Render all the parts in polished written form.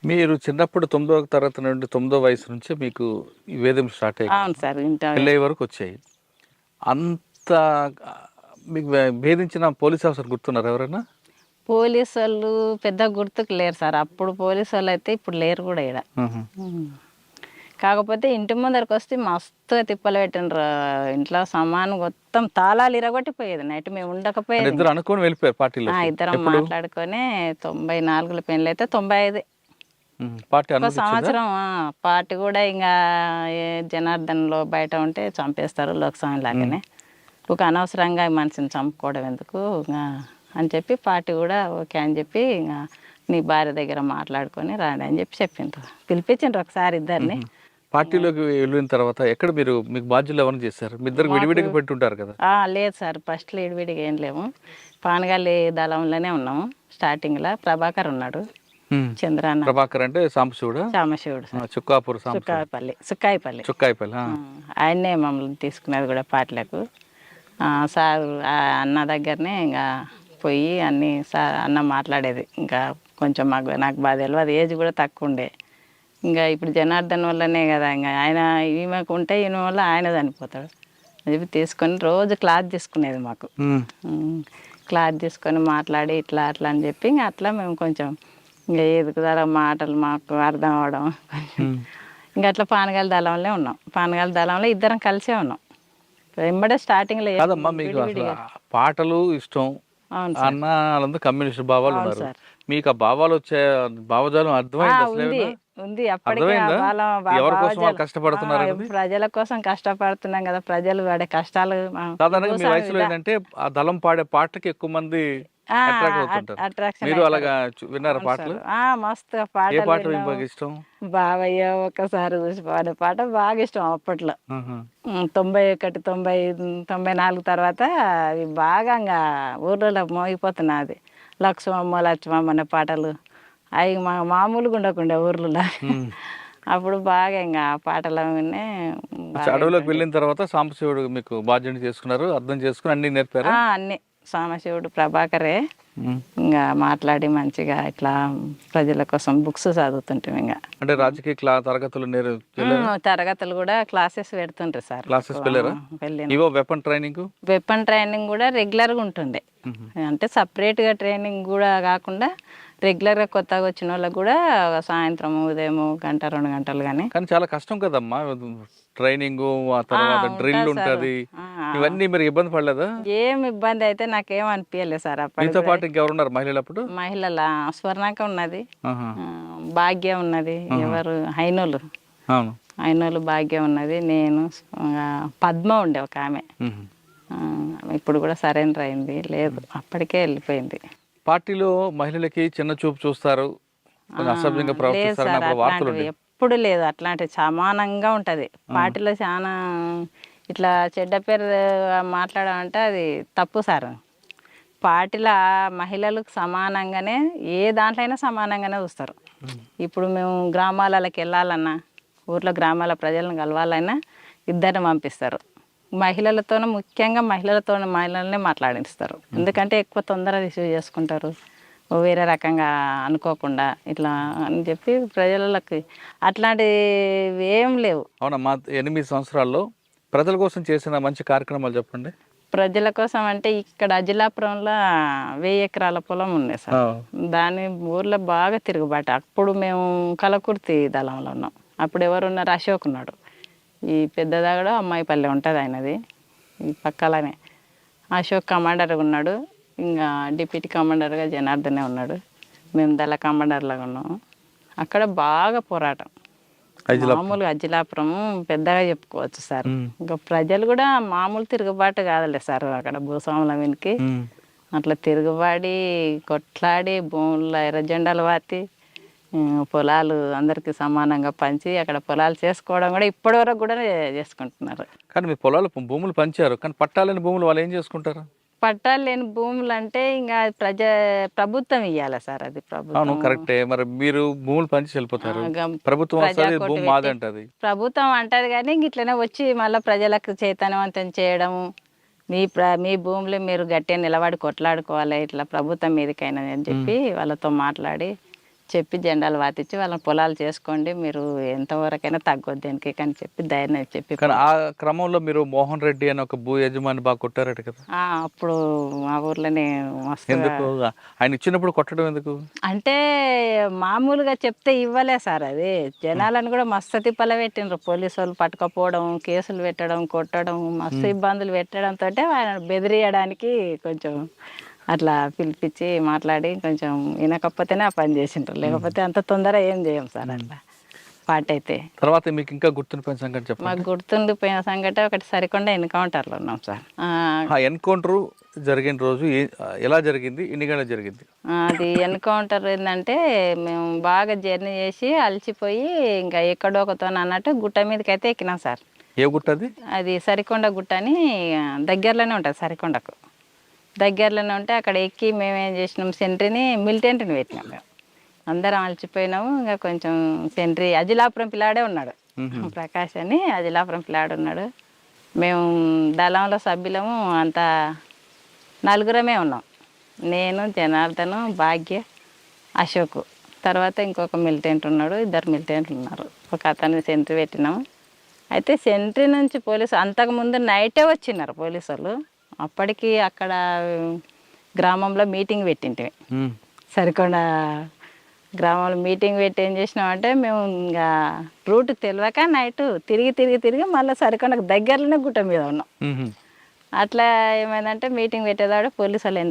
మీరు చిన్నప్పుడు 9వ తరగతి నుండి 9వ వయసు నుంచి మీకు ఈ వేధింపులు స్టార్ట్ అయ్యాయి అవును సార్. పెళ్ళయ్యే వరకు వచ్చాయి. అంత మీకు భేదించిన పోలీస్ ఆఫీసర్ గుర్తున్నారు ఎవరైనా? పోలీసు వాళ్ళు పెద్ద గుర్తుకు లేరు సార్. అప్పుడు పోలీసు వాళ్ళు అయితే ఇప్పుడు లేరు కూడా ఈడ. కాకపోతే ఇంటి ముందరికి వస్తే మస్తుగా తిప్పలు పెట్టిండ్రు. ఇంట్లో సామాను మొత్తం తాళాలు ఇరగొట్టిపోయేది. నైట్ మేము ఉండకపోయేది. ఇద్దరు అనుకొని వెళ్ళిపోయారు పార్టీలో. ఇద్దరం మాట్లాడుకొని 94లో పెళ్ళి అయితే 95 పార్టీ ఒక సంవత్సరం. పార్టీ కూడా ఇంకా జనార్దన్లో బయట ఉంటే చంపేస్తారు లోక్స్వామి లాగానే. ఒక అనవసరంగా మనిషిని చంపుకోవడం ఎందుకు అని చెప్పి పార్టీ కూడా ఓకే అని చెప్పి ఇంకా నీ భార్య దగ్గర మాట్లాడుకొని రాండి అని చెప్పి చెప్పిండ్రు. పిలిపించిండ్రు ఒకసారి ఇద్దరిని. పార్టీలోకి వెళ్ళిన తర్వాత ఎక్కడ మీకు బాధ్యులు ఎవరిని చేశారు? మీ ఇద్దరు విడివిడిగా పెట్టుంటారు కదా? లేదు సార్, ఫస్ట్లో విడివిడిగా ఏం లేము. పానగాలి దళంలోనే ఉన్నాము. స్టార్టింగ్లో ప్రభాకర్ ఉన్నాడు, చంద్రాన్న. ప్రభాకర్ అంటే సాంబశివుడు. సాంబశివుడు చుక్కాపూర్, సుక్కాయిపల్లి. ఆయన్నే మమ్మల్ని తీసుకునేది కూడా పార్టీలకు. సార్ అన్న దగ్గరనే ఇంకా పోయి అన్నీ సార్ అన్న మాట్లాడేది. ఇంకా కొంచెం నాకు బాగా తెలియదు, ఏజ్ కూడా తక్కువ ఉండే. ఇంకా ఇప్పుడు జనార్దన్ వల్లనే కదా, ఇంకా ఆయన ఈమెకు ఉంటే ఈయన వల్ల ఆయన చనిపోతాడు అని చెప్పి తీసుకొని రోజు క్లాత్ తీసుకునేది మాకు. క్లాత్ తీసుకొని మాట్లాడి ఇట్లా అట్లా అని చెప్పి ఇంకా అట్లా మేము కొంచెం ఇంకా ఎదుగుదల మాటలు మాకు అర్థం అవడం. ఇంకా అట్లా పానగాల దళంలో ఉన్నాం. పానగాల దళంలో ఇద్దరం కలిసే ఉన్నాం. వెంబడే స్టార్టింగ్లో పాటలు ఇష్టం. అన్న వాళ్ళందరూ కమ్యూనిస్ట్ భావాలు ఉన్నారు. మీకు ఆ భావాలు వచ్చే భావజాలం అర్థమైంది? ఉంది. అప్పటికే కష్టపడుతున్నారు, ప్రజల కోసం కష్టపడుతున్నాం కదా. ప్రజలు పడే కష్టాలు సాధారణంగా మీ వయసులో ఏంటంటే ఆ దళం పాడే పాటకి ఎక్కువ మంది అట్రాక్షన్. మీరు అలాగా విన్నారా పాటలు? మస్తుగా పాటలు బాగా ఇష్టం. బావయ్య ఒకసారి చూసి పాడే పాట బాగా ఇష్టం అప్పట్లో. 91, 94 తర్వాత అవి బాగా ఊర్లలో మోగిపోతున్నది. లక్ష్మమ్మ అనే పాటలు అవి మామూలుగా ఉండకుండా ఊర్లలో. అప్పుడు బాగా ఇంకా పాటలు వినే. అడవిలోకి వెళ్ళిన తర్వాత సాంబశివుడు మీకు బాధ్యత చేసుకున్నారు, అర్థం చేసుకుని అన్ని నేర్పారు. అన్ని సాంబశివుడు ప్రభాకరే ఇంకా మాట్లాడి మంచిగా ఇట్లా ప్రజల కోసం బుక్స్ చదువుతుంటాం. ఇంకా అంటే రాజకీయ తరగతులు కూడా క్లాసెస్ పెడుతుంటారు సార్. వెపన్ ట్రైనింగ్ కూడా రెగ్యులర్గా ఉంటుండే. అంటే సపరేట్గా ట్రైనింగ్ కూడా కాకుండా రెగ్యులర్గా కొత్తగా వచ్చిన వాళ్ళకి కూడా సాయంత్రం ఉదయం 1-2 గంటలు. కానీ చాలా కష్టం కదమ్మా ట్రైనింగ్, ఆ తర్వాత డ్రిల్ ఉంటుంది. ఇవన్నీ మీరు ఇబ్బంది పడలేదా? ఏం ఇబ్బంది అయితే నాకేం అనిపించలేదు సార్. మీతో పాటు ఇంకెవరున్నారు మహిళలు? అప్పుడు మహిళల స్వర్ణాక ఉన్నది, భాగ్య ఉన్నది, ఎవరు హైనోలు భాగ్య ఉన్నది, నేను, పద్మ ఉండే ఒక ఆమె. ఇప్పుడు కూడా సరెండర్ అయింది. లేదు, అప్పటికే వెళ్ళిపోయింది. పార్టీలో మహిళలకి చిన్న చూపు చూస్తారు, అసభ్యంగా ప్రవర్తిస్తారు. ఎప్పుడు లేదు, అట్లాంటి సమానంగా ఉంటుంది పార్టీలో. చాలా ఇట్లా చెడ్డ పేరు మాట్లాడాలంటే అది తప్పు సార్. పార్టీలో మహిళలకు సమానంగానే ఏ దాంట్లో అయినా సమానంగానే చూస్తారు. ఇప్పుడు మేము గ్రామాలకి వెళ్ళాలన్నా, ఊర్లో గ్రామాల ప్రజలను కలవాలన్నా ఇద్దరిని పంపిస్తారు. మహిళలతోనే, ముఖ్యంగా మహిళలనే మాట్లాడిస్తారు. ఎందుకంటే ఎక్కువ తొందరగా రిసీవ్ చేసుకుంటారు, వేరే రకంగా అనుకోకుండా ఇట్లా అని చెప్పి ప్రజలకి అట్లాంటివి ఏం లేవు. అవునమ్మా, 8 సంవత్సరాల్లో ప్రజల కోసం చేసిన మంచి కార్యక్రమాలు చెప్పండి. ప్రజల కోసం అంటే ఇక్కడ అజిలాపురంలో 1000 ఎకరాల పొలం ఉంది సార్. దాని ఊర్లో బాగా తిరుగుబాటు. అప్పుడు మేము కలకుర్తి దళంలో ఉన్నాం. అప్పుడు ఎవరున్నారు? అశోక్ ఉన్నాడు. ఈ పెద్దదాగడ అమ్మాయిపల్లి ఉంటుంది ఆయనది, ఈ పక్కలనే. అశోక్ కమాండర్గా ఉన్నాడు. ఇంకా డిప్యూటీ కమాండర్గా జనార్దనే ఉన్నాడు. మేము దళ కమాండర్లాగా ఉన్నాము. అక్కడ బాగా పోరాటం. మామూలుగా అజిలాపురం పెద్దగా చెప్పుకోవచ్చు సార్. ఇంకా ప్రజలు కూడా మామూలు తిరుగుబాటు కాదులే సార్. అక్కడ భూస్వాముల వెనుక అట్లా తిరుగుబాడి కొట్లాడి భూముల్లో ఎర్ర జెండాలు వాతి పొలాలు అందరికీ సమానంగా పంచి అక్కడ పొలాలు చేసుకోవడం కూడా ఇప్పటి వరకు కూడా చేసుకుంటున్నారు. కానీ మీ భూములు పంచారు, కానీ పట్టాలేని భూములు వాళ్ళు ఏం చేసుకుంటారు? పట్టాలు లేని భూములు అంటే ఇంకా ప్రభుత్వం ఇవ్వాలి సార్. అది ప్రభుత్వం కరెక్టే. మరి మీరు భూములు పంచి వెళ్ళిపోతారు, ప్రభుత్వం అంటది కానీ ఇట్లనే వచ్చి మళ్ళీ ప్రజలకు చైతన్యవంతం చేయడము, మీ భూములు మీరు గట్టిగా నిలబడి కొట్లాడుకోవాలి ఇట్లా ప్రభుత్వం మీదకైనా అని చెప్పి వాళ్ళతో మాట్లాడి చెప్పి జెండాలు వాతిచ్చి వాళ్ళని పొలాలు చేసుకోండి, మీరు ఎంతవరకైనా తగ్గొద్దు దేనికి అని చెప్పి ధైర్యం చెప్పి. కానీ ఆ క్రమంలో మీరు మోహన్ రెడ్డి అని ఒక భూ యజమాని బాగా కొట్టారట కదా? అప్పుడు మా ఊర్లోనే మస్తు. ఎందుకు ఆయన ఇచ్చినప్పుడు కొట్టడం ఎందుకు? అంటే మామూలుగా చెప్తే ఇవ్వలే సార్, అది జనాలను కూడా మస్తు తిప్పల పెట్టిండ్రు. పోలీసు వాళ్ళు పట్టుకపోవడం, కేసులు పెట్టడం, కొట్టడం, మస్తు ఇబ్బందులు పెట్టడంతో ఆయన బెదిరియడానికి కొంచెం అట్లా పిలిపించి మాట్లాడి కొంచెం వినకపోతేనే ఆ పని చేసిండ్రు, లేకపోతే అంత తొందర ఏం చేయం సార్ అట్లా పాట అయితే. తర్వాత మీకు ఇంకా గుర్తుండిపోయిన సంగతి చెప్పండి. మాకు గుర్తుండిపోయిన సంగతి ఒకటి సరికొండ ఎన్కౌంటర్లో ఉన్నాం సార్. ఎన్కౌంటర్ జరిగిన రోజు ఎలా జరిగింది, ఎన్ని గంటలు జరిగింది? అది ఎన్కౌంటర్ ఏంటంటే మేము బాగా జర్నీ చేసి అలసిపోయి ఇంకా ఎక్కడో ఒకతో అన్నట్టు గుట్ట మీదకి అయితే ఎక్కినాం సార్. ఏ గుట్ట అది? అది సరికొండ గుట్ట అని దగ్గరలోనే ఉంటుంది, సరికొండకు దగ్గరలోనే ఉంటే అక్కడ ఎక్కి మేము ఏం చేసినాం, సెంట్రీని మిలిటెంట్ని పెట్టినాం. మేము అందరం అలసిపోయినాము. ఇంకా కొంచెం సెంట్రీ అజిలాపురం పిల్లాడే ఉన్నాడు, ప్రకాష్ అని అజిలాపురం పిల్లాడు ఉన్నాడు. మేము దళంలో సభ్యులము అంతా నలుగురమే ఉన్నాం, నేను, జనార్దను, భాగ్య, అశోక్, తర్వాత ఇంకొక మిలిటెంట్ ఉన్నాడు, ఇద్దరు మిలిటెంట్లు ఉన్నారు. ఒక అతన్ని సెంట్రీ పెట్టినాము. అయితే సెంట్రీ నుంచి పోలీసు అంతకుముందు నైటే వచ్చినారు పోలీసు వాళ్ళు. అప్పటికి అక్కడ గ్రామంలో మీటింగ్ పెట్టింటివి, సరికొండ గ్రామంలో మీటింగ్ పెట్టి ఏం చేసినామంటే మేము ఇంకా రూట్ తెలియక నైట్ తిరిగి మళ్ళీ సరికొండకు దగ్గరలోనే గుట్ట మీద ఉన్నాం. అట్లా ఏమైందంటే మీటింగ్ పెట్టేదాడు పోలీసు వాళ్ళు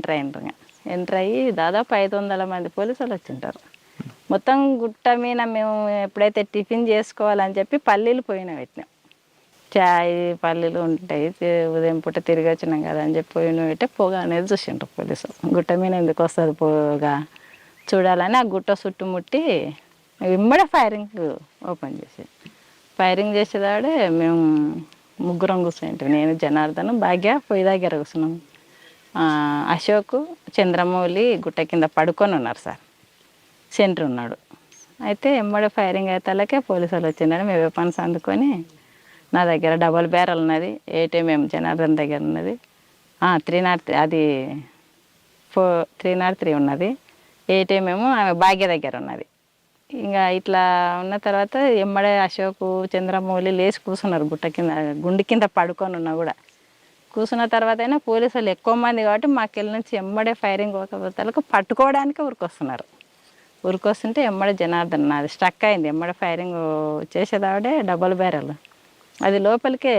ఎంటర్ అయ్యి దాదాపు 500 మంది పోలీసు వాళ్ళు వచ్చింటారు. మొత్తం గుట్ట మీద మేము ఎప్పుడైతే టిఫిన్ చేసుకోవాలని చెప్పి పల్లీలు పోయిన పెట్టినాం. చాయ్ పల్లీలు ఉంటాయి, ఉదయం పూట తిరిగి వచ్చినాం కదా అని చెప్పి పోయిన పెట్టే పొగ అనేది చూసిండ్రు పోలీసు. గుట్ట మీద ఎందుకు వస్తుంది పొగ చూడాలని ఆ గుట్ట చుట్టుముట్టి ఇమ్మడే ఫైరింగ్ ఓపెన్ చేసి ఫైరింగ్ చేసేదాడే మేము ముగ్గురం కూర్చుంటాం, నేను, జనార్దన్, భాగ్య పొయ్యి దగ్గర కూర్చున్నాం. అశోక్, చంద్రమౌళి గుట్ట కింద పడుకొని ఉన్నారు సార్, సెంటర్ ఉన్నాడు. అయితే ఎమ్మడే ఫైరింగ్ అయితే పోలీసు వాళ్ళు వచ్చిందని మేము వెపన్స్ అందుకొని, నా దగ్గర డబల్ బ్యారల్ ఉన్నది, ఏటీఎం జనార్దన్ దగ్గర ఉన్నది, 303 అది 303 ఉన్నది, ఏటీఎం ఆమె భాగ్య దగ్గర ఉన్నది. ఇంకా ఇట్లా ఉన్న తర్వాత ఎమ్మడే అశోక్, చంద్రమౌళి లేచి కూర్చున్నారు గుట్ట కింద, గుండి కింద పడుకొని ఉన్నా కూడా. కూర్చున్న తర్వాత అయినా పోలీసు వాళ్ళు ఎక్కువ మంది కాబట్టి మాకెళ్ళి నుంచి ఎమ్మడే ఫైరింగ్ ఒకతలకు పట్టుకోవడానికి ఉరికొస్తున్నారు. ఉరికొస్తుంటే ఎమ్మడే జనార్దన్ నాది స్ట్రక్ అయింది, ఎమ్మడే ఫైరింగ్ చేసేదాడే డబల్ బ్యారల్ అది లోపలికే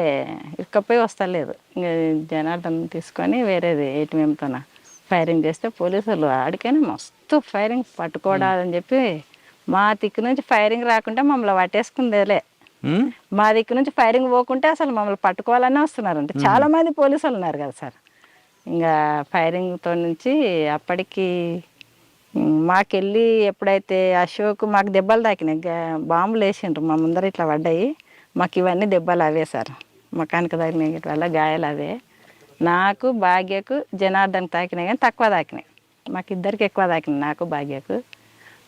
ఇక్కపోయి వస్తలేదు. ఇంకా జనార్దన్ తీసుకొని వేరేది ఏటీఎంతో ఫైరింగ్ చేస్తే పోలీసు వాళ్ళు ఆడికైనా మస్తు ఫైరింగ్ పట్టుకోవడాలని చెప్పి మా దిక్కు నుంచి ఫైరింగ్ రాకుంటే మమ్మల్ని పట్టేసుకుందేలే, మా దిక్కు నుంచి ఫైరింగ్ పోకుంటే అసలు మమ్మల్ని పట్టుకోవాలనే వస్తున్నారు. అంటే చాలా మంది పోలీసులు ఉన్నారు కదా సార్. ఇంకా ఫైరింగ్తో నుంచి అప్పటికి మాకెళ్ళి ఎప్పుడైతే అశోక్ మాకు దెబ్బలు తాకినాయి, బాంబులు వేసిండ్రు మా ముందర ఇట్లా పడ్డాయి, మాకు ఇవన్నీ దెబ్బలు అవే సార్, మకానికి తాకినాయి వల్ల గాయాలు అవే. నాకు, భాగ్యకు, జనార్దన్ తాకినాయి కానీ తక్కువ తాకినాయి, మాకు ఇద్దరికి ఎక్కువ తాకినాయి, నాకు, భాగ్యకు.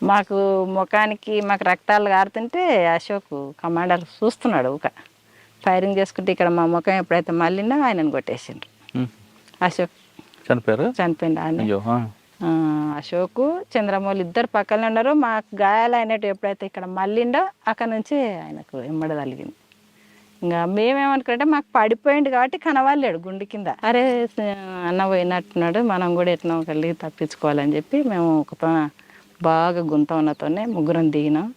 మాకు ముఖానికి మాకు రక్తాలు కారుతుంటే అశోక్ కమాండర్ చూస్తున్నాడు ఊక ఫైరింగ్ చేసుకుంటే, ఇక్కడ మా ముఖం ఎప్పుడైతే మళ్ళీండో ఆయనను కొట్టేసిండ్రు. అశోక్ చనిపోయిండు ఆయన. అశోక్, చంద్రమౌళి ఇద్దరు పక్కనే ఉన్నారు. మాకు గాయాలు అయినట్టు ఎప్పుడైతే ఇక్కడ మళ్ళీండో అక్కడ నుంచి ఆయనకు ఎమ్మడ తగిలింది. ఇంకా మేమేమనుకుంటే మాకు పడిపోయింది కాబట్టి కనవాలేడు గుండె కింద, అరే అన్న పోయినట్టున్నాడు, మనం కూడా ఎట్లా కలిగి తప్పించుకోవాలని చెప్పి మేము ఒక బాగా గుంత ఉన్నతోనే ముగ్గురం దిగినాం.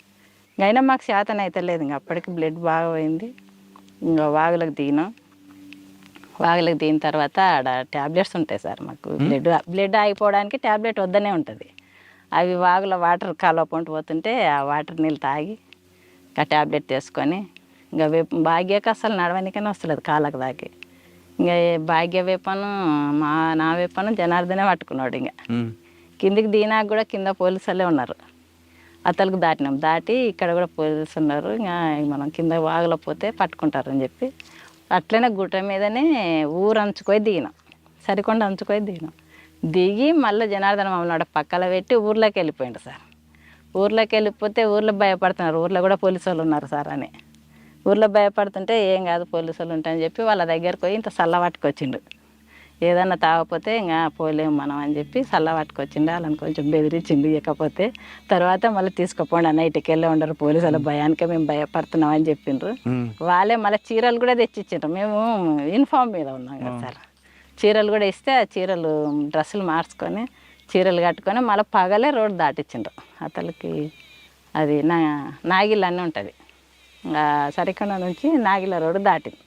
అయినా మాకు శాతం అయితే లేదు, ఇంకా అప్పటికి బ్లడ్ బాగా పోయింది. ఇంకా వాగులకు దిగినాం. వాగులకు దిగిన తర్వాత ఆడ ట్యాబ్లెట్స్ ఉంటాయి సార్ మాకు, బ్లడ్ ఆగిపోవడానికి ట్యాబ్లెట్ వద్దనే ఉంటుంది. అవి వాగుల వాటర్ కాలువ పొంటి పోతుంటే ఆ వాటర్ నీళ్ళు తాగి ఆ ట్యాబ్లెట్ తీసుకొని ఇంకా భాగ్యకు అసలు నడవనికనే వస్తలేదు కాళ్ళకు దాకి. ఇంకా భాగ్య వేపను నా వేపను జనార్దనే పట్టుకున్నాడు. ఇంకా కిందికి దిగినాక కూడా కింద పోలీసులే ఉన్నారు, అతలకు దాటినాం. దాటి ఇక్కడ కూడా పోలీసు ఉన్నారు. ఇంకా మనం కింద వాగులో పోతే పట్టుకుంటారని చెప్పి అట్లనే గుట్ట మీదనే ఊరు అంచుకొని దిగినాం, సరికొండ అంచుకొని దిగినాం. దిగి మళ్ళీ జనార్దన్ మమ్మల్ని పక్కన పెట్టి ఊర్లోకి వెళ్ళిపోయిండు సార్. ఊర్లోకి వెళ్ళిపోతే ఊర్లో భయపడుతున్నారు, ఊర్లో కూడా పోలీసు వాళ్ళు ఉన్నారు సార్ అని. ఊర్లో భయపడుతుంటే ఏం కాదు పోలీసు వాళ్ళు ఉంటాయని చెప్పి వాళ్ళ దగ్గరకు పోయి ఇంత సల్ల పట్టుకొచ్చిండు. ఏదన్నా తాగకపోతే ఇంకా పోలేము మనం అని చెప్పి చల్ల పట్టుకొచ్చిండు. వాళ్ళని కొంచెం బెదిరించిండు. ఇకపోతే తర్వాత మళ్ళీ తీసుకుపోండి అన్న, ఇటుకి వెళ్ళే ఉండరు పోలీసుల భయానికే మేము భయపడుతున్నాం అని చెప్పిండ్రు. వాళ్ళే మళ్ళీ చీరలు కూడా తెచ్చిచ్చిండ్రు. మేము యూనిఫామ్ మీద ఉన్నాం కదా సార్, చీరలు కూడా ఇస్తే ఆ చీరలు డ్రెస్సులు మార్చుకొని చీరలు కట్టుకొని మళ్ళీ పగలే రోడ్డు దాటిచ్చిండ్రు. అతనికి అది నాగిల్ అని ఉంటుంది, సరికొండ నుంచి నాగిల రోడ్డు దాటింది.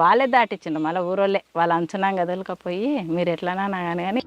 వాళ్ళే దాటిచ్చిండ్రు. మళ్ళీ ఊరోళ్ళే వాళ్ళ అంచనా గదులుకపోయి మీరు ఎట్లనా కానీ